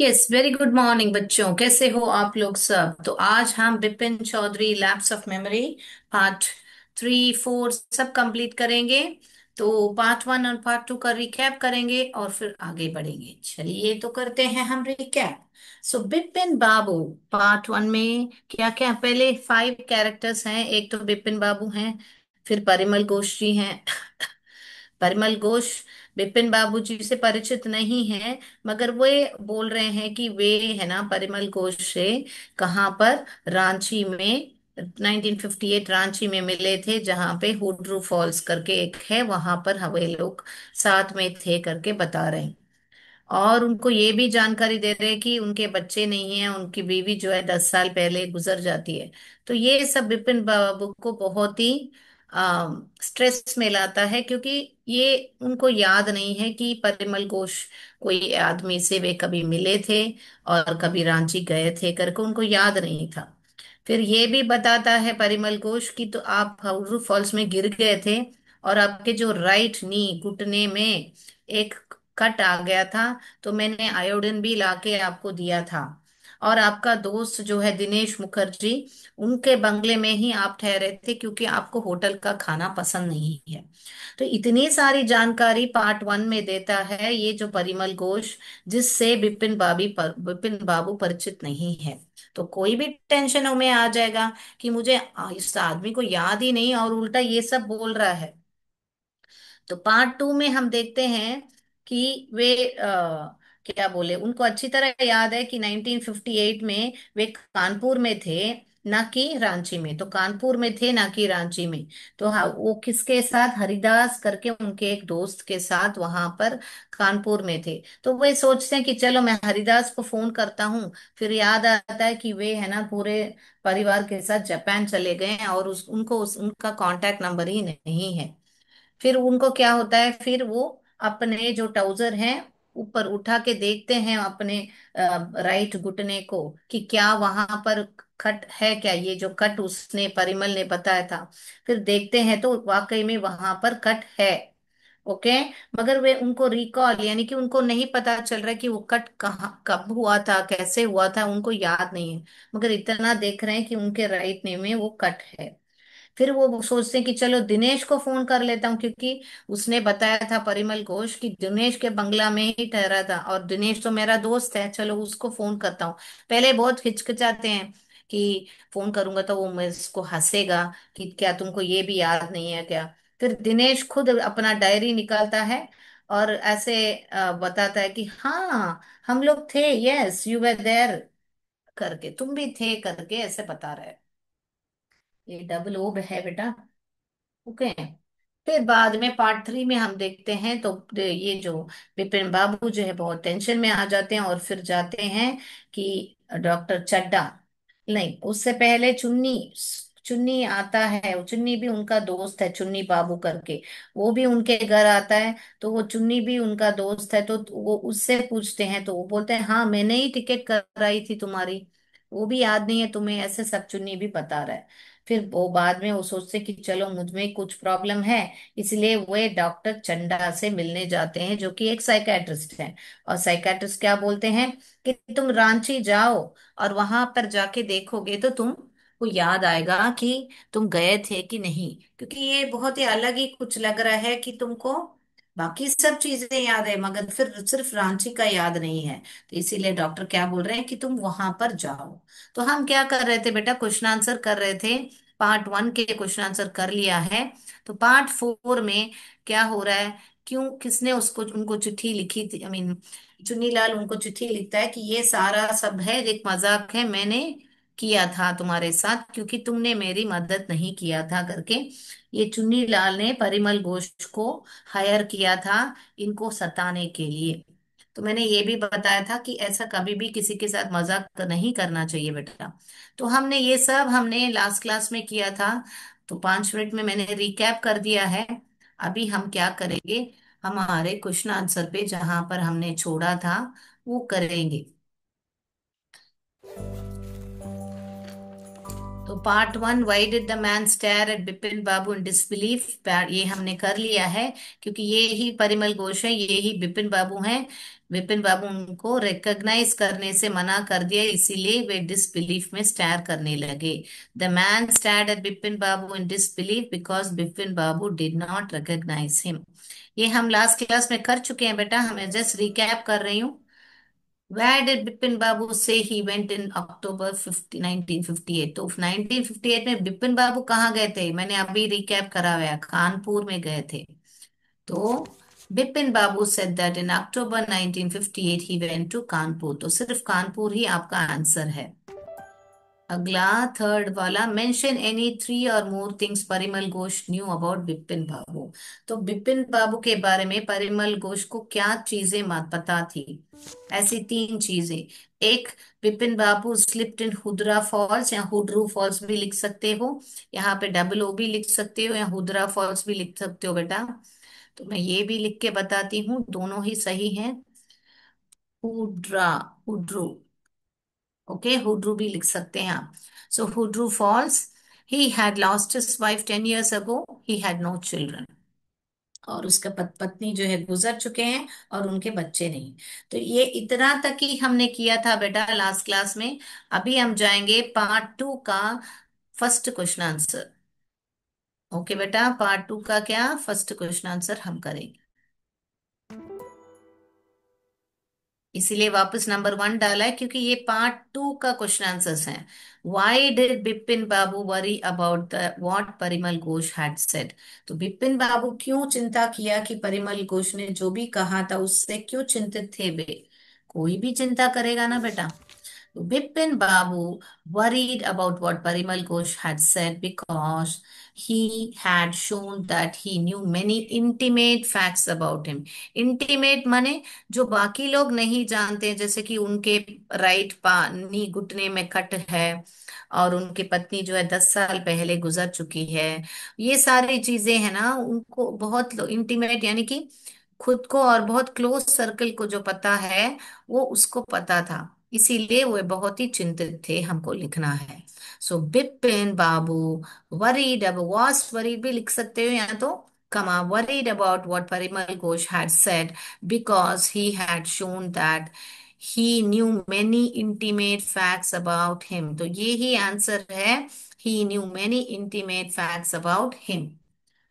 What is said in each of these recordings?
Yes, very good morning बच्चों। कैसे हो आप लोग सब? तो आज हम Bipin Chaudhary lapse of memory part 3, 4 सब कंप्लीट करेंगे। तो पार्ट 1 और पार्ट 2 का रिकैप करेंगे और फिर आगे बढ़ेंगे। चलिए तो करते हैं हम रिकैप। सो बिपिन बाबू पार्ट 1 में क्या क्या, पहले 5 कैरेक्टर्स हैं। एक तो बिपिन बाबू हैं, फिर परिमल घोष जी हैं। परिमल घोष बिपिन बाबू जी से परिचित नहीं है, मगर वे बोल रहे हैं कि वे है ना परिमल घोष से कहाँ पर, रांची में 1958 रांची में मिले थे, जहाँ पे हुड्रू फॉल्स करके एक है, वहां पर वे लोग साथ में थे करके बता रहे हैं। और उनको ये भी जानकारी दे रहे हैं कि उनके बच्चे नहीं हैं, उनकी बीवी जो है 10 साल पहले गुजर जाती है। तो ये सब बिपिन बाबू को बहुत ही स्ट्रेस में लाता है, क्योंकि ये उनको याद नहीं है कि परिमल घोष कोई आदमी से वे कभी मिले थे और कभी रांची गए थे करके उनको याद नहीं था। फिर ये भी बताता है परिमल घोष की, तो आप हाउडू फॉल्स में गिर गए थे और आपके जो राइट नी घुटने में एक कट आ गया था, तो मैंने आयोडीन भी लाके आपको दिया था। और आपका दोस्त जो है दिनेश मुखर्जी, उनके बंगले में ही आप ठहरे थे, क्योंकि आपको होटल का खाना पसंद नहीं है। तो इतनी सारी जानकारी पार्ट 1 में देता है ये जो परिमल घोष, जिससे बिपिन बाबू परिचित नहीं है। तो कोई भी टेंशन में आ जाएगा कि मुझे इस आदमी को याद ही नहीं और उल्टा ये सब बोल रहा है। तो पार्ट 2 में हम देखते हैं कि वे क्या बोले, उनको अच्छी तरह याद है कि 1958 में वे कानपुर में थे, ना कि रांची में। तो कानपुर में थे ना कि रांची में। तो हाँ, वो किसके साथ, हरिदास करके उनके एक दोस्त के साथ वहां पर कानपुर में थे। तो वे सोचते हैं कि चलो मैं हरिदास को फोन करता हूँ। फिर याद आता है कि वे है ना पूरे परिवार के साथ जापान चले गए हैं और उनका कांटेक्ट नंबर ही नहीं है। फिर उनको क्या होता है, फिर वो अपने जो ट्राउजर हैं ऊपर उठा के देखते हैं अपने राइट घुटने को, कि क्या वहां पर कट है क्या, ये जो कट उसने परिमल ने बताया था। फिर देखते हैं तो वाकई में वहां पर कट है। ओके। मगर वे उनको रिकॉल, यानी कि उनको नहीं पता चल रहा है कि वो कट कहाँ कब हुआ था, कैसे हुआ था, उनको याद नहीं है। मगर इतना देख रहे हैं कि उनके राइट नी में वो कट है। फिर वो सोचते हैं कि चलो दिनेश को फोन कर लेता हूँ, क्योंकि उसने बताया था परिमल घोष कि दिनेश के बंगला में ही ठहरा था, और दिनेश तो मेरा दोस्त है, चलो उसको फोन करता हूँ। पहले बहुत हिचकिचाते हैं कि फोन करूंगा तो वो मेरे को हंसेगा कि क्या तुमको ये भी याद नहीं है क्या। फिर दिनेश खुद अपना डायरी निकालता है और ऐसे बताता है कि हाँ हम लोग थे, यस यू वर देयर करके, तुम भी थे करके ऐसे बता रहे हैं। ये डबल ओ है बेटा। ओके। फिर बाद में पार्ट 3 में हम देखते हैं तो ये जो विपिन बाबू जो है बहुत टेंशन में आ जाते हैं और फिर जाते हैं कि डॉक्टर चड्डा, नहीं उससे पहले चुन्नी, चुन्नी आता है। चुन्नी भी उनका दोस्त है, चुन्नी बाबू करके, वो भी उनके घर आता है। तो वो चुन्नी भी उनका दोस्त है, तो वो उससे पूछते हैं, तो वो बोलते हैं हाँ मैंने ही टिकट कराई थी तुम्हारी, वो भी याद नहीं है तुम्हें, ऐसे सब चुन्नी भी बता रहा है। फिर वो बाद में वो सोचते कि चलो मुझ में कुछ प्रॉब्लम है, इसलिए वे डॉक्टर चंडा से मिलने जाते हैं, जो कि एक साइकेट्रिस्ट है। और साइकेट्रिस्ट क्या बोलते हैं कि तुम रांची जाओ और वहां पर जाके देखोगे तो तुम को याद आएगा कि तुम गए थे कि नहीं, क्योंकि ये बहुत ही अलग ही कुछ लग रहा है कि तुमको बाकी सब चीजें याद है मगर फिर सिर्फ रांची का याद नहीं है। तो इसीलिए डॉक्टर क्या बोल रहे हैं कि तुम वहां पर जाओ। तो हम क्या कर रहे थे बेटा, क्वेश्चन आंसर कर रहे थे। पार्ट 1 के क्वेश्चन आंसर कर लिया है। तो पार्ट 4 में क्या हो रहा है, क्यों किसने उसको उनको चिट्ठी लिखी थी, आई मीन चुन्नीलाल उनको चिट्ठी लिखता है कि ये सारा सब है एक मजाक है, मैंने किया था तुम्हारे साथ क्योंकि तुमने मेरी मदद नहीं किया था करके। ये चुन्नीलाल ने परिमल घोष को हायर किया था इनको सताने के लिए। तो मैंने ये भी बताया था कि ऐसा कभी भी किसी के साथ मजाक नहीं करना चाहिए बेटा। तो हमने ये सब हमने लास्ट क्लास में किया था। तो 5 मिनट में मैंने रिकैप कर दिया है। अभी हम क्या करेंगे, हमारे क्वेश्चन आंसर पे जहां पर हमने छोड़ा था वो करेंगे। तो part one, why did the man stare at Bipin Babu in disbelief, ये हमने कर लिया है, क्योंकि ये ही परिमल घोष है, ये ही बिपिन बाबू हैं। बिपिन बाबू उनको रिकॉग्नाइज करने से मना कर दिया, इसीलिए वे डिसबिलीफ में स्टेयर करने लगे। The man stared at Bipin Babu in disbelief because Bipin Babu did not recognise him. ये हम लास्ट क्लास में कर चुके हैं बेटा, हमें जस्ट रिकैप कर रही हूँ। Where did बिपिन बाबू से ही वेंट इन अक्टूबर 1958? तो 1958 में बिपिन बाबू कहाँ गए थे? मैंने अभी रिकैप करा हुआ है, कानपुर में गए थे। तो बिपिन बाबू said that in October 1958 he went to Kanpur, तो सिर्फ कानपुर ही आपका आंसर है। अगला थर्ड वाला, mention any three or more things Parimal Ghosh knew about Bipin Babu. तो बिपिन बाबू के बारे में परिमल घोष को क्या चीजें पता थी? ऐसी तीन चीजें। एक, बिपिन बाबू स्लिप्ड इन हुद्रा फॉल्स, या हुड्रू फॉल्स भी लिख सकते हो, यहाँ पे डबल ओ भी लिख सकते हो, या हुद्रा फॉल्स भी लिख सकते हो बेटा। तो मैं ये भी लिख के बताती हूँ, दोनों ही सही हैं। हुड्रा, हुड्रू, ओके, हुड्रू भी लिख सकते हैं आप। So Hudru falls, he had lost his wife 10 years ago, he had no children, और उसका पत्नी जो है गुजर चुके हैं, और उनके बच्चे नहीं। तो ये इतना तक ही हमने किया था बेटा लास्ट क्लास में। अभी हम जाएंगे पार्ट टू का फर्स्ट क्वेश्चन आंसर। ओके बेटा, पार्ट टू का क्या फर्स्ट क्वेश्चन आंसर हम करेंगे, इसीलिए वापस नंबर वन डाला है, क्योंकि ये पार्ट टू का क्वेश्चन आंसर्स हैं। Why did Bipin Babu worry about the what Parimal Ghosh had said? तो बिपिन बाबू क्यों चिंता किया कि परिमल घोष ने जो भी कहा था उससे क्यों चिंतित थे वे? कोई भी चिंता करेगा ना बेटा। Bipin Babu worried about what Parimal Ghosh had said because he had shown that he knew many intimate facts about him. Intimate माने जो बाकी लोग नहीं जानते, जैसे कि उनके राइट पानी घुटने में कट है, और उनकी पत्नी जो है 10 साल पहले गुजर चुकी है। ये सारी चीजें है ना, उनको बहुत इंटीमेट, यानी कि खुद को और बहुत क्लोज सर्कल को जो पता है, वो उसको पता था, इसीलिए वो बहुत ही चिंतित थे, हमको लिखना है। सो बिपिन बाबू वरीड, अब वॉज वरीड भी लिख सकते हो, या तो comma worried about what Parimal Ghosh had said because he had shown that he knew many intimate facts about him. तो ये ही आंसर है, he knew many intimate facts about him.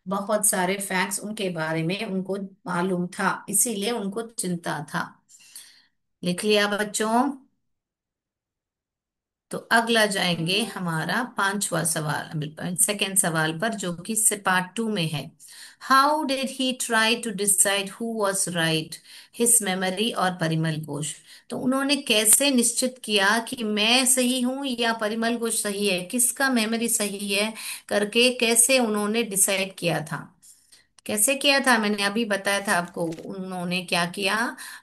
बहुत सारे फैक्ट्स उनके बारे में उनको मालूम था, इसीलिए उनको चिंता था। लिख लिया बच्चों? तो अगला जाएंगे हमारा पांचवा सवाल, सेकेंड सवाल पर, जो कि से पार्ट टू में है। How did he try to decide who was right, his memory और परिमल घोष? तो उन्होंने कैसे निश्चित किया कि मैं सही हूं या परिमल घोष सही है, किसका मेमोरी सही है करके कैसे उन्होंने डिसाइड किया था? कैसे किया था मैंने अभी बताया था आपको। उन्होंने क्या किया,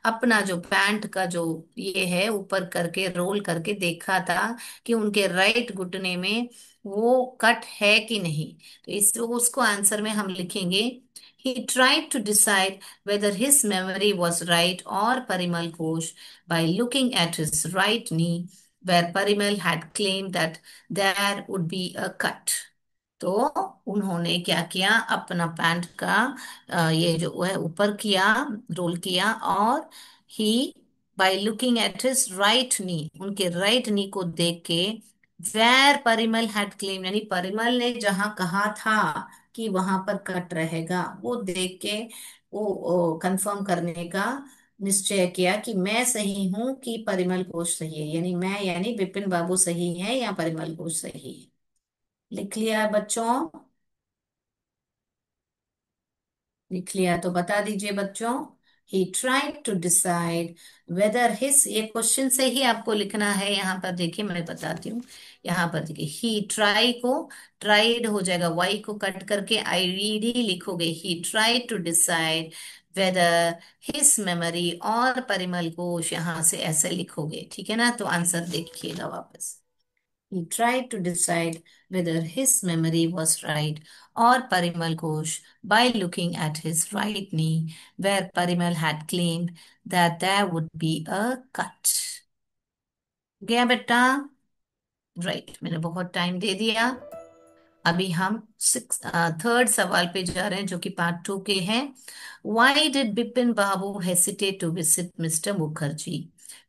अपना जो पैंट का जो ये है ऊपर करके रोल करके देखा था कि उनके राइट घुटने में वो कट है कि नहीं। तो इस उसको आंसर में हम लिखेंगे, he tried to decide whether his memory was right or Parimal Ghosh by looking at his right knee where Parimal had claimed that there would be a cut। तो उन्होंने क्या किया, अपना पैंट का ये जो है ऊपर किया, रोल किया, और he by looking at his right knee, उनके राइट नी को देख के, वेर परिमल हैड क्लेम, यानी परिमल ने जहां कहा था कि वहां पर कट रहेगा, वो देख के वो कंफर्म करने का निश्चय किया कि मैं सही हूं कि परिमल घोष सही है, यानी मैं, यानी बिपिन बाबू सही है या परिमल घोष सही है। लिख लिया है बच्चों? लिख लिया तो बता दीजिए बच्चों। He tried to decide whether his, ये क्वेश्चन से ही आपको लिखना है, यहाँ पर देखिए मैं बताती हूँ। यहाँ पर देखिए, ही ट्राई को ट्राइड हो जाएगा, वाई को कट करके आई रीड ही लिखोगे, he tried to decide whether his memory और परिमल घोष, यहाँ से ऐसे लिखोगे, ठीक है ना? तो आंसर देखिएगा वापस। He tried to decide whether his memory was right or Parimal Ghosh by looking at his right knee, where Parimal had claimed that there would be a cut. गया बेटा? राइट, मैंने बहुत टाइम दे दिया। अभी हम third सवाल पे जा रहे हैं जो कि पार्ट टू के हैं। Why did Bipin Babu hesitate to visit mister Mukherjee?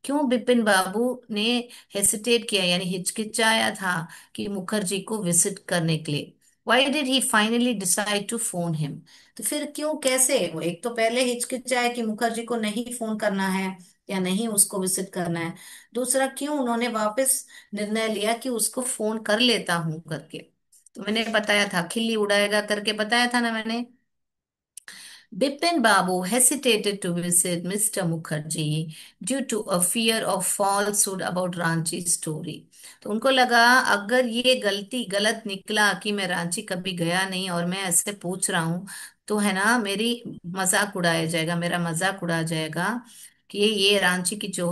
क्यों बिपिन बाबू ने हेसिटेट किया, यानी हिचकिचाया था कि मुखर्जी को विजिट करने के लिए? Why did he finally decide to phone him? तो फिर क्यों, कैसे? वो एक तो पहले हिचकिचाया कि मुखर्जी को नहीं फोन करना है या नहीं उसको विजिट करना है। दूसरा, क्यों उन्होंने वापस निर्णय लिया कि उसको फोन कर लेता हूं करके? तो मैंने बताया था, खिल्ली उड़ाएगा करके बताया था ना मैंने। Bipin Babu hesitated to visit Mr. Mukherjee due to a fear of falsehood about Ranchi story. तो उनको लगा अगर ये गलती गलत निकला कि मैं रांची कभी गया नहीं और मैं ऐसे पूछ रहा हूँ, तो है ना, मेरी मजाक उड़ाया जाएगा, मेरा मजाक उड़ा जाएगा कि ये रांची की जो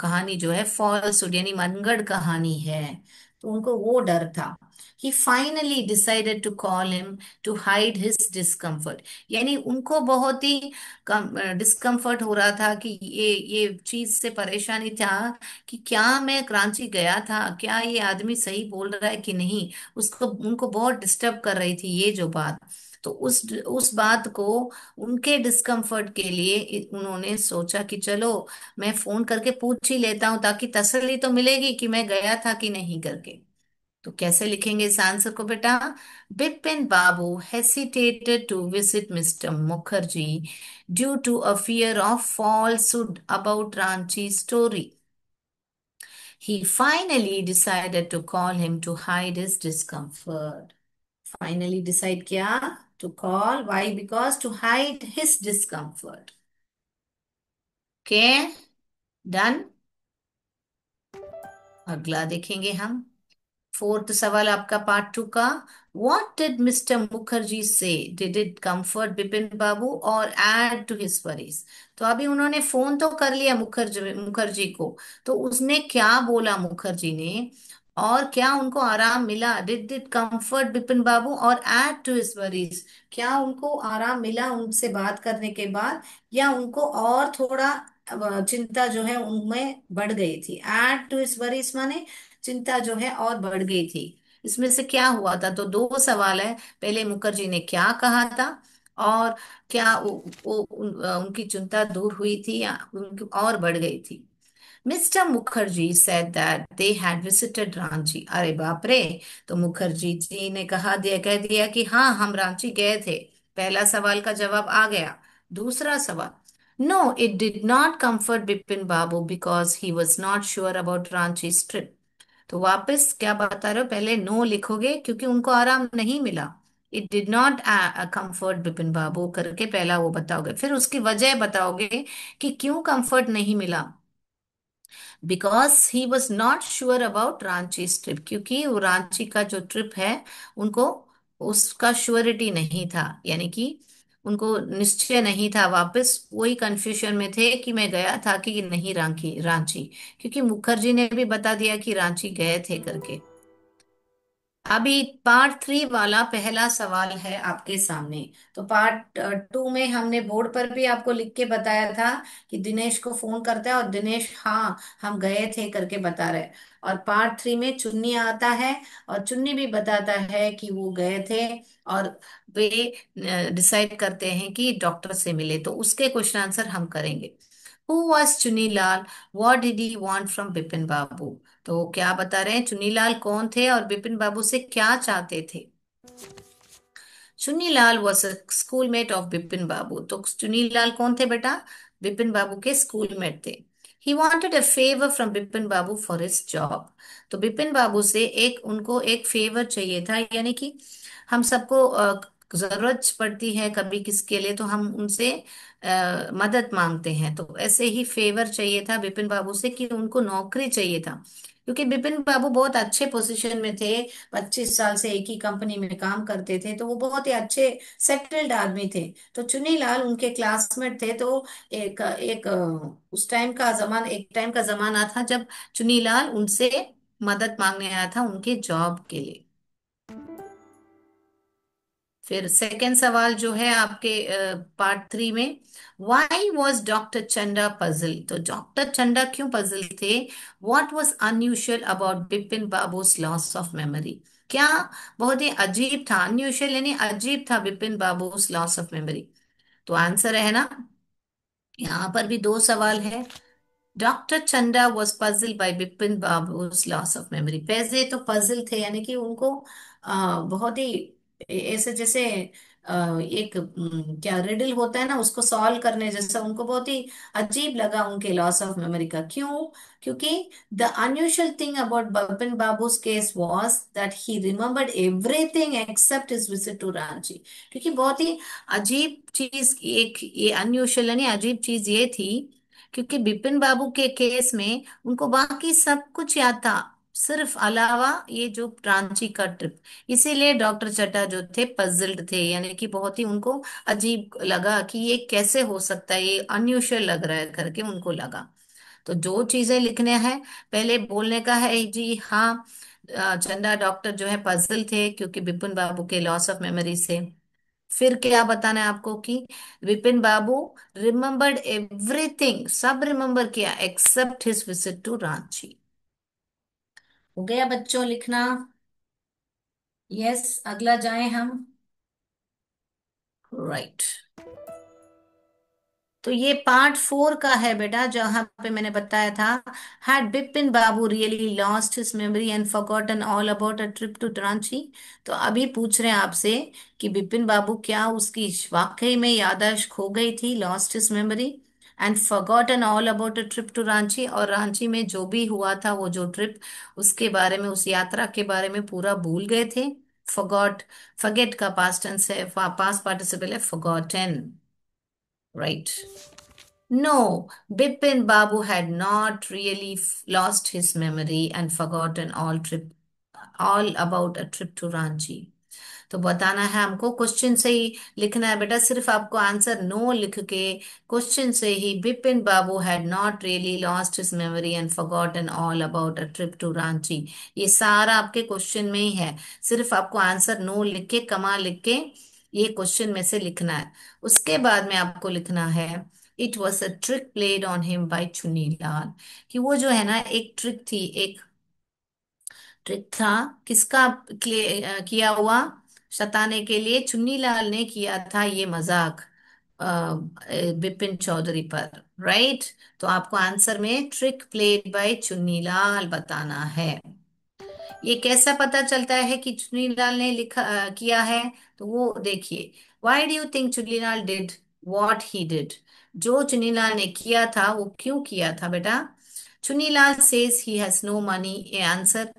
कहानी जो है फॉल्सहुड यानी मनगढ़ कहानी है। तो उनको वो डर था। He finally decided to call him to hide his discomfort। यानी उनको बहुत ही डिस्कम्फर्ट हो रहा था कि ये चीज से परेशानी था कि क्या मैं कराची गया था, क्या ये आदमी सही बोल रहा है कि नहीं। उसको उनको बहुत डिस्टर्ब कर रही थी ये जो बात। तो उस बात को, उनके डिस्कम्फर्ट के लिए उन्होंने सोचा कि चलो मैं फोन करके पूछ ही लेता हूँ ताकि तसल्ली तो मिलेगी कि मैं गया था कि नहीं करके। तो कैसे लिखेंगे इस आंसर को बेटा? बिपिन बाबू hesitated to visit Mr. Mukherjee due to a fear of falsehood about Ranchi's story. He finally decided to call him to hide his discomfort. Finally decide किया? To call. Why? Because to hide his discomfort. Okay? Done? अगला देखेंगे हम। Fourth सवाल आपका part two का। What did mister Mukherjee से? Did it comfort Bipin बाबू और add to his worries? तो अभी उन्होंने फोन तो कर लिया मुखर्जी मुखर्जी को, तो उसने क्या बोला मुखर्जी ने, और क्या उनको आराम मिला? डिड इट कंफर्ट बिपिन बाबू और एड टू हिज वरीज? क्या उनको आराम मिला उनसे बात करने के बाद, या उनको और थोड़ा चिंता जो है उनमें बढ़ गई थी? एड टू हिज वरीज माने चिंता जो है और बढ़ गई थी। इसमें से क्या हुआ था? तो दो सवाल है। पहले मुखर्जी ने क्या कहा था, और क्या उनकी चिंता दूर हुई थी या उनकी और बढ़ गई थी? Mister Mukherjee said that they had visited Ranchi. अरे बाप रे! तो मुखर्जी जी ने कह दिया कि हाँ, हम रांची गए थे। पहला सवाल का जवाब आ गया। दूसरा सवाल, no it did not comfort Bipin Babu because he was not sure about Ranchi trip. तो वापस क्या बता रहे हो? पहले नो लिखोगे क्योंकि उनको आराम नहीं मिला। It did not comfort Bipin Babu करके पहला वो बताओगे, फिर उसकी वजह बताओगे कि क्यों कंफर्ट नहीं मिला। Because he was not sure about Ranchi trip, क्योंकि वो रांची का जो ट्रिप है उनको उसका श्योरिटी नहीं था, यानी कि उनको निश्चय नहीं था। वापस वही कंफ्यूजन में थे कि मैं गया था कि नहीं रांची रांची, क्योंकि मुखर्जी ने भी बता दिया कि रांची गए थे करके। अभी पार्ट थ्री वाला पहला सवाल है आपके सामने। तो पार्ट टू में हमने बोर्ड पर भी आपको लिख के बताया था कि दिनेश को फोन करता है और दिनेश हाँ हम गए थे करके बता रहे। और पार्ट थ्री में चुन्नी आता है और चुन्नी भी बताता है कि वो गए थे, और वे डिसाइड करते हैं कि डॉक्टर से मिले। तो उसके क्वेश्चन आंसर हम करेंगे। Who was Chunilal? What did he want from Bipin Babu? तो क्या बता रहे हैं, चुन्नीलाल कौन थे और बिपिन बाबू से क्या चाहते थे? Chunilal was a schoolmate of Bipin Babu. तो चुन्नीलाल कौन थे बेटा? बिपिन बाबू के स्कूलमेट थे। He wanted a favour from Bipin Babu for his job. तो बिपिन बाबू से उनको एक फेवर चाहिए था, यानी कि हम सबको जरूरत पड़ती है कभी किसके लिए, तो हम उनसे मदद मांगते हैं। तो ऐसे ही फेवर चाहिए था बिपिन बाबू से कि उनको नौकरी चाहिए था, क्योंकि बिपिन बाबू बहुत अच्छे पोजीशन में थे। 25 साल से एक ही कंपनी में काम करते थे, तो वो बहुत ही अच्छे सेटल्ड आदमी थे। तो चुनीलाल उनके क्लासमेट थे। तो एक एक उस टाइम का जमाना, एक टाइम का जमाना था जब चुनीलाल उनसे मदद मांगने आया था उनके जॉब के लिए। फिर सेकंड सवाल जो है आपके पार्ट 3 में, व्हाई वॉज डॉक्टर चंदा पजल? तो डॉक्टर चंदा क्यों पजल थे? What was unusual about Bipin Babu's loss of memory? क्या बहुत ही अजीब था, अनयूजुअल यानी अजीब था Bipin Babu's loss of memory? तो आंसर है ना, यहाँ पर भी दो सवाल है। Doctor Chanda was puzzle by Bipin Babu's loss of memory. पैसे तो पजल थे, यानी कि उनको बहुत ही ऐसे जैसे एक क्या रिडल होता है ना, उसको सॉल्व करने जैसा उनको बहुत ही अजीब लगा उनके लॉस ऑफ मेमोरी का। क्यों? क्योंकि the unusual thing about Bipin Babu's case was that he remembered everything except his visit to Ranchi. क्योंकि बहुत ही अजीब चीज, एक ये अनयूजुअल यानी अजीब चीज ये थी, क्योंकि बिपिन बाबू के केस में उनको बाकी सब कुछ याद था, सिर्फ अलावा ये जो रांची का ट्रिप। इसीलिए डॉक्टर चड्ढा जो थे पजल्ड थे, यानी कि बहुत ही उनको अजीब लगा कि ये कैसे हो सकता है, ये अनयूजुअल लग रहा है करके उनको लगा। तो जो चीजें लिखने हैं, पहले बोलने का है जी हाँ, चंदा डॉक्टर जो है पजल थे क्योंकि बिपिन बाबू के लॉस ऑफ मेमोरी से। फिर क्या बताना है आपको कि विपिन बाबू रिमेम्बर्ड एवरीथिंग, सब रिमेम्बर किया except his visit to Ranchi. हो गया बच्चों लिखना? यस, अगला जाएं हम। राइट। तो ये पार्ट 4 का है बेटा, जहां पे मैंने बताया था, had Bipin Babu really lost his memory and forgotten all about a trip to Ranchi? तो अभी पूछ रहे हैं आपसे कि बिपिन बाबू क्या उसकी वाकई में याददाश्त खो गई थी, lost his memory and forgotten all about a trip to Ranchi, और रांची में जो भी हुआ था वो जो ट्रिप, उसके बारे में, उस यात्रा के बारे में पूरा भूल गए थे। फॉरगॉट, फॉरगेट का पास्ट टेंस है, पास्ट पार्टिसिपल है forgotten. Right. No, Bipin Babu had not really lost his memory and forgotten all about a trip to Ranchi. तो बताना है हमको, क्वेश्चन से ही लिखना है बेटा, सिर्फ आपको आंसर नो लिख के क्वेश्चन से ही, Bipin Babu had not really lost his memory and forgotten all about a trip to Ranchi, ये सारा आपके क्वेश्चन में ही है। सिर्फ आपको आंसर नो लिख के, कमा लिख के, ये क्वेश्चन में से लिखना है। उसके बाद में आपको लिखना है, it was a trick played on him by Chunni Lal. कि वो जो है ना, एक ट्रिक थी, एक ट्रिक था, किसका किया हुआ? सताने के लिए चुन्नी लाल ने किया था ये मजाक बिपिन चौधरी पर। राइट। तो आपको आंसर में trick played by Chunni Lal बताना है। ये कैसा पता चलता है कि चुन्नीलाल ने लिखा किया है? तो वो देखिए, why do you think Chunnilal did what he did? जो चुन्नीलाल ने किया था वो क्यों किया था बेटा? Chunnilal says he has no money, ये आंसर।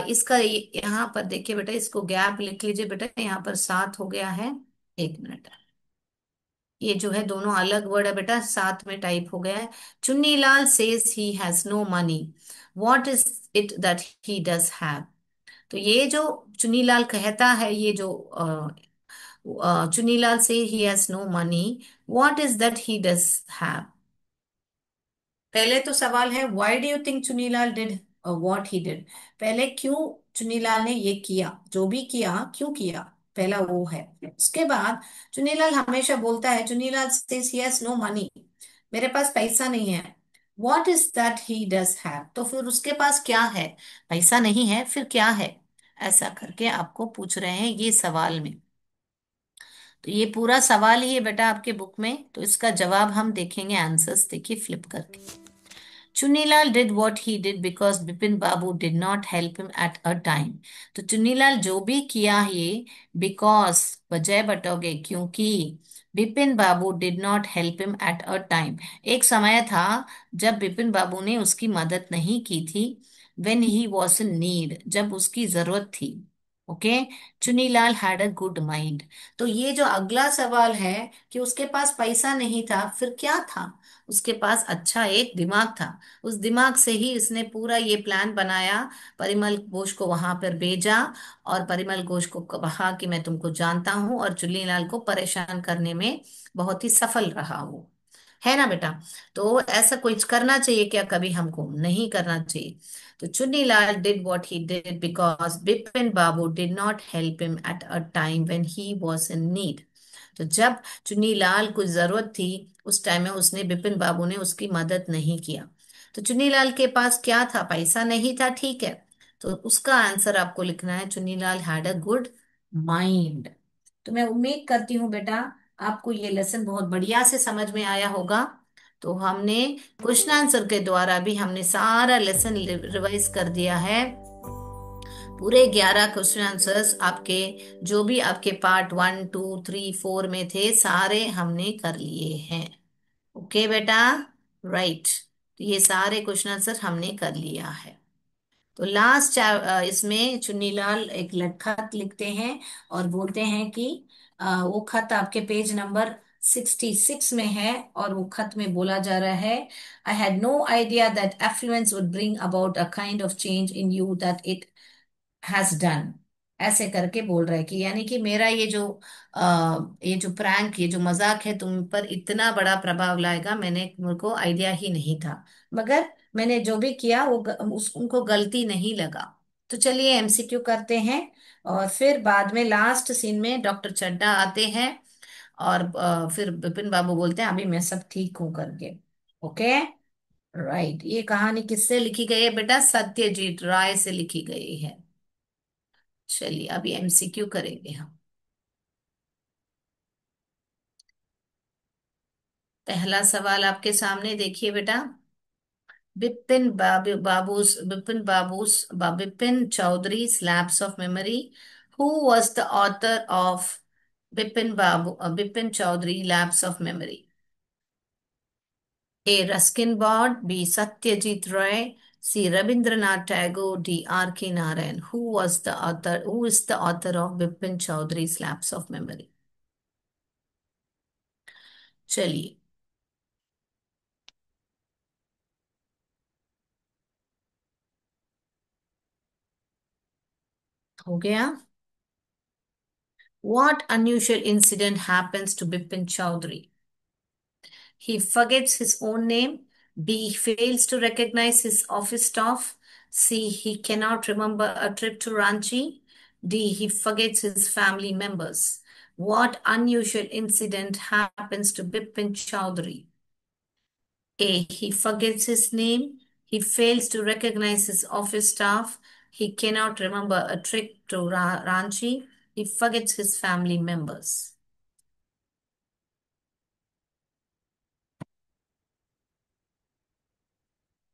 इसका यहाँ पर देखिए बेटा, इसको गैप लिख लीजिए बेटा, यहाँ पर 7 हो गया है। एक मिनट, ये जो है दोनों अलग वर्ड है बेटा, साथ में टाइप हो गया है। Chunnilal says he has no money, what is it that he does have? तो ये जो चुन्नीलाल कहता है, ये जो Chunnilal says he has no money, what is that he does have? पहले तो सवाल है, why do you think Chunnilal did what he did? पहले क्यों चुन्नीलाल ने ये किया, जो भी किया क्यों किया, पहला वो है। उसके बाद चुन्नीलाल हमेशा बोलता है, Chunnilal says he has no money, मेरे पास पैसा नहीं है। What is that he does have? तो फिर उसके पास क्या है? पैसा नहीं है, फिर क्या है? ऐसा करके आपको पूछ रहे हैं ये सवाल में। तो ये पूरा सवाल ही है बेटा आपके बुक में, तो इसका जवाब हम देखेंगे, आंसर्स देखिए फ्लिप करके। Chunnilal did what he did because Bipin Babu did not help him at a time। तो चुन्नीलाल जो भी किया ये, बिकॉज वजह बटोगे, क्योंकि Bipin Babu did not help him at a time, एक समय था जब बिपिन बाबू ने उसकी मदद नहीं की थी। When he was in need, जब उसकी जरूरत थी। Okay. Chunnilal had a good mind. तो ये जो अगला सवाल है कि उसके पास पैसा नहीं था, फिर क्या था? उसके पास अच्छा एक दिमाग था। उस दिमाग से ही इसने पूरा ये प्लान बनाया, परिमल घोष को वहां पर भेजा, और परिमल घोष को कहा कि मैं तुमको जानता हूं, और चुन्नीलाल को परेशान करने में बहुत ही सफल रहा वो। है ना बेटा। तो ऐसा कुछ करना चाहिए क्या कभी हमको? नहीं करना चाहिए। तो Chunnilal did what he did because Bipin Babu did not help him at a time when he was in need. तो जब चुन्नीलाल को जरूरत थी, उस टाइम में उसने, बिपिन बाबू ने उसकी मदद नहीं किया। तो चुन्नीलाल के पास क्या था? पैसा नहीं था, ठीक है। तो उसका आंसर आपको लिखना है, Chunnilal had a good mind. तो मैं उम्मीद करती हूँ बेटा आपको ये लेसन बहुत बढ़िया से समझ में आया होगा। तो हमने क्वेश्चन आंसर के द्वारा भी हमने सारा लेसन रिवाइज कर दिया है। पूरे 11 क्वेश्चन आंसर्स आपके, जो भी आपके पार्ट 1 2 3 4 में थे, सारे हमने कर लिए हैं। ओके बेटा, राइट। तो ये सारे क्वेश्चन आंसर हमने कर लिया है। तो लास्ट इसमें चुन्नीलाल एक खत लिखते हैं और बोलते हैं कि वो खत आपके पेज नंबर 66 में है, और वो खत में बोला जा रहा है, I had no idea that affluence would bring about a kind of change in you that it has done. ऐसे करके बोल रहा है कि यानी कि मेरा ये जो प्रैंक, ये जो मजाक है तुम पर, इतना बड़ा प्रभाव लाएगा, मेरे को आइडिया ही नहीं था। मगर मैंने जो भी किया वो उनको गलती नहीं लगा। तो चलिए एमसीक्यू करते हैं, और फिर बाद में लास्ट सीन में डॉक्टर चड्ढा आते हैं, और फिर विपिन बाबू बोलते हैं अभी मैं सब ठीक हूं करके। Okay, right. ये कहानी किससे लिखी गई है बेटा? सत्यजीत राय से लिखी गई है। चलिए अभी एमसीक्यू करेंगे हम। पहला सवाल आपके सामने देखिए बेटा। Bipin Chaudhary lapse of memory. Who was the author of Bipin Chaudhary lapse of memory? A Ruskin Bond, B Satyajit Ray, C Rabindranath Tagore, D R K Narayan. Who is the author of Bipin Chaudhary lapse of memory? चलिए, हो गया। What unusual incident happens to Bipin Chowdhury? He forgets his own name. B. He fails to recognize his office staff. C. He cannot remember a trip to Ranchi. D. He forgets his family members. What unusual incident happens to Bipin Chowdhury? A. He forgets his name. He fails to recognize his office staff. He cannot remember a trip to Ranchi. He forgets his family members.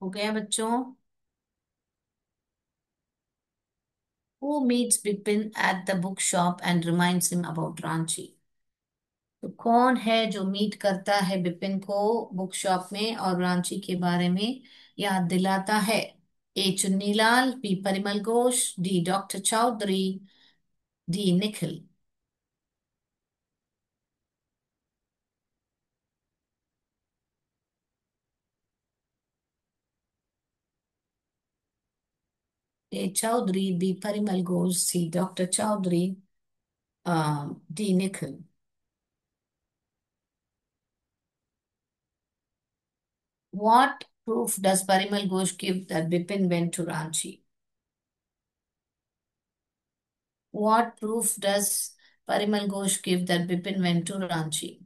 हो गया बच्चों? Who meets Bipin at the bookshop and reminds him about Ranchi? तो कौन है जो meet करता है बिपिन को बुक शॉप में और रांची के बारे में याद दिलाता है? A Chunilal, B Parimal Ghosh, D doctor Choudhury, D Nikhil. A Choudhury, B Parimal Ghosh, C doctor Choudhury, D Nikhil. What proof does Parimal Ghosh give that Bipin went to Ranchi? What proof does Parimal Ghosh give that Bipin went to Ranchi?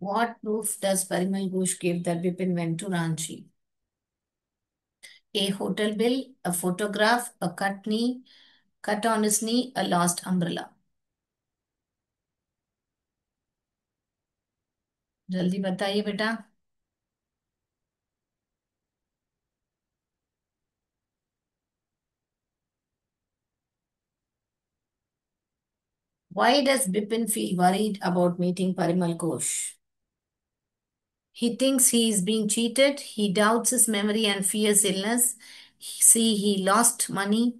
What proof does Parimal Ghosh give that Bipin went to Ranchi? A hotel bill, a photograph, a cut on his knee, a lost umbrella. जल्दी बताइए बेटा। Why does Bipin feel worried about meeting Parimal Ghosh? He thinks he is being cheated. He doubts his memory and fears illness. C. He lost money.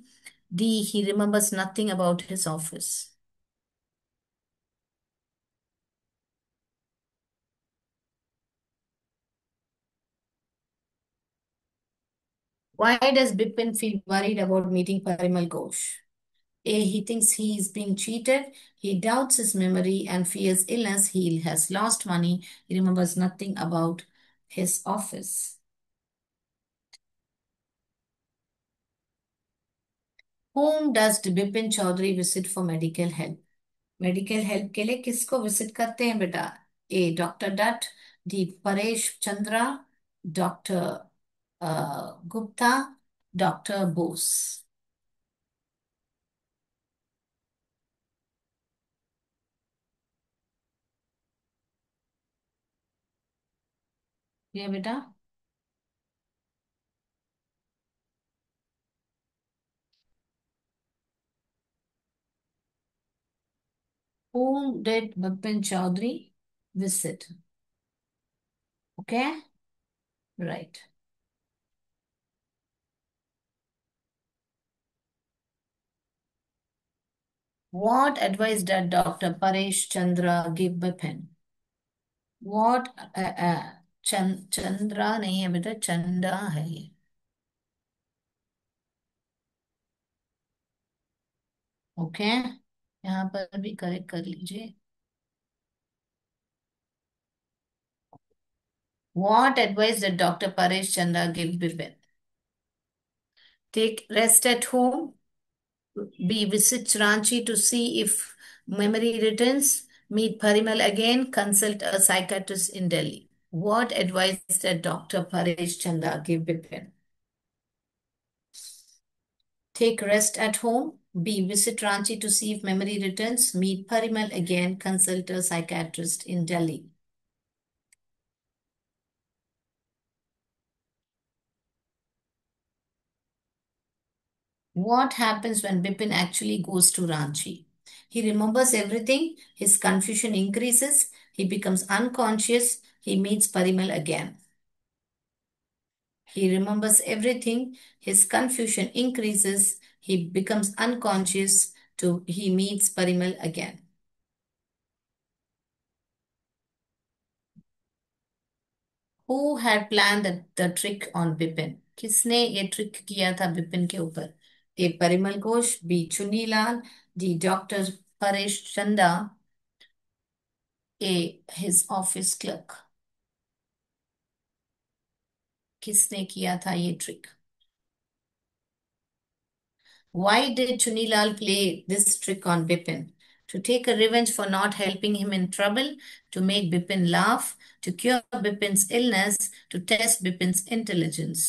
D. He remembers nothing about his office. Why does Bipin feel worried about meeting Parimal Ghosh? A. He thinks he is being cheated. He doubts his memory and fears illness. He has lost money. He remembers nothing about his office. Whom does Bipin Chaudhary visit for medical help? Medical help के लिए किसको visit करते हैं बेटा? A. Doctor Dutt, D. Paresh Chandra, doctor Gupta, doctor Bose. ये बेटा। Whom did Bipin Chaudhary visit? Okay, right. What advice did Dr. Paresh Chandra give Bipin? What Chandra नहीं है बेटा, चंदा है ये। ओके, यहाँ पर भी करेक्ट कर लीजिए। What advice did Dr. Paresh Chandra give Bipin? Take rest at home. B. Visit Ranchi to see if memory returns. Meet Parimal again. Consult a psychiatrist in Delhi. What advice did Dr. Paresh Chandra give Bipin? Take rest at home. B. Visit Ranchi to see if memory returns. Meet Parimal again. Consult a psychiatrist in Delhi. What happens when Bipin actually goes to Ranchi? He remembers everything, his confusion increases, he becomes unconscious, he meets Parimal again. He remembers everything, his confusion increases, he becomes unconscious, to he meets Parimal again. Who had planned the trick on Bipin? किसने ये trick किया था बिपिन के ऊपर? A. Parimal Ghosh, B. Chunilal, D. Doctor Paresh Chanda, A. His office clerk. किसने किया था ये trick? Why did Chunilal play this trick on Bipin? To take a revenge for not helping him in trouble, to make Bipin laugh, to cure Bipin's illness, to test Bipin's intelligence.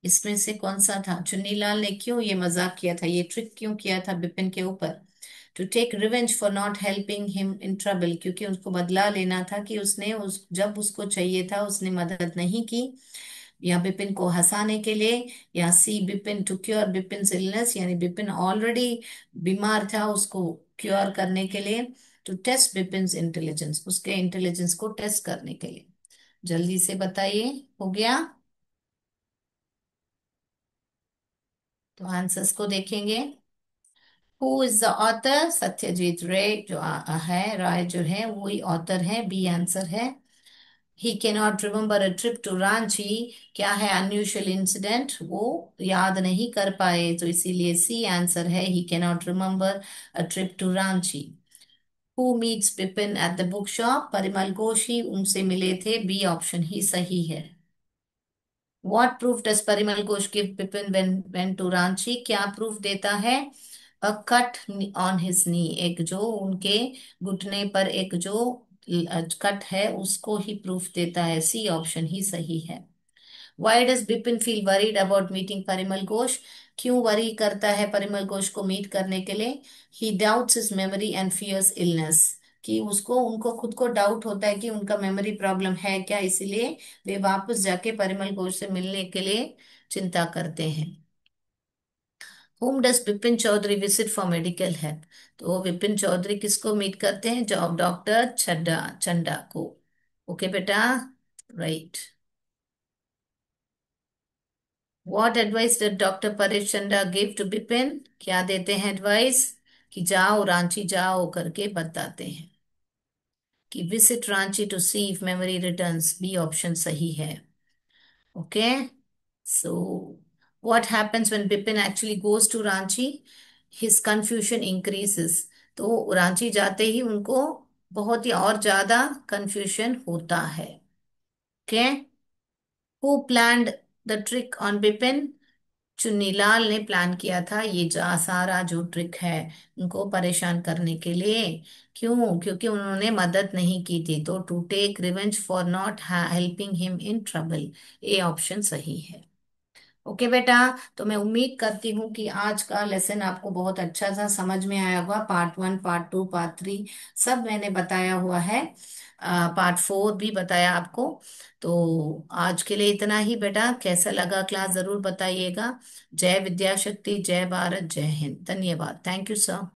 इसमें से कौन सा था? चुन्नीलाल ने क्यों ये मजाक किया था, ये ट्रिक क्यों किया था बिपिन के ऊपर? To take revenge for not helping him in trouble, क्योंकि उसको बदला लेना था कि उसने जब उसको चाहिए था उसने मदद नहीं की। या बिपिन को हंसाने के लिए। या C. Bipin to cure Bipin illness, यानी बिपिन ऑलरेडी बीमार था, उसको क्योर करने के लिए। टू टेस्ट बिपिन इंटेलिजेंस, उसके इंटेलिजेंस को टेस्ट करने के लिए। जल्दी से बताइए, हो गया? तो आंसर्स को देखेंगे। Who is the author? Satyajit रे जो है, राय जो है वही ऑथर है। बी आंसर है। He can not remember a trip to Ranchi. क्या है अनयूजुअल इंसिडेंट? वो याद नहीं कर पाए, तो इसीलिए सी आंसर है, he can not remember a trip to Ranchi. Who meets Bipin at the book shop? Parimal Ghosh ही उनसे मिले थे। बी ऑप्शन ही सही है। What proof does Parimal Ghosh give Bipin when went to Ranchi? क्या प्रूफ देता है? A cut on his knee, एक जो उनके घुटने पर एक जो कट है उसको ही प्रूफ देता है। सी ऑप्शन ही सही है। Why does Bipin feel worried about meeting Parimal Ghosh? क्यों वरी करता है परिमल घोष को मीट करने के लिए? He doubts his memory and fears illness, कि उसको उनको खुद को डाउट होता है कि उनका मेमोरी प्रॉब्लम है क्या, इसीलिए वे वापस जाके परिमल घोष से मिलने के लिए चिंता करते हैं। Whom does Bipin Chaudhary visit for medical help? तो विपिन चौधरी किसको मीट करते हैं? जॉब डॉक्टर छड्डा चंडा को। ओके बेटा, right. What advice did Dr. Paresh Chanda give to Bipin? क्या देते हैं एडवाइस? कि जाओ रांची जाओ करके बताते हैं। कि visit Ranchi to see if memory returns. B option सही है। Okay, so What happens when Bipin actually goes to Ranchi? His confusion increases. तो रांची जाते ही उनको बहुत ही और ज्यादा कंफ्यूजन होता है. Okay. Who planned the trick on Bipin? Chunnilal ने प्लान किया था ये सारा जो ट्रिक है उनको परेशान करने के लिए. क्यों? क्योंकि उन्होंने मदद नहीं की थी. तो to take revenge for not helping him in trouble. A option सही है. ओके बेटा. तो मैं उम्मीद करती हूँ कि आज का लेसन आपको बहुत अच्छा सा समझ में आया होगा. पार्ट 1, पार्ट 2, पार्ट 3 सब मैंने बताया हुआ है. पार्ट 4 भी बताया आपको. तो आज के लिए इतना ही बेटा. कैसा लगा क्लास जरूर बताइएगा. जय विद्या शक्ति, जय भारत, जय हिंद. धन्यवाद. Thank you sir.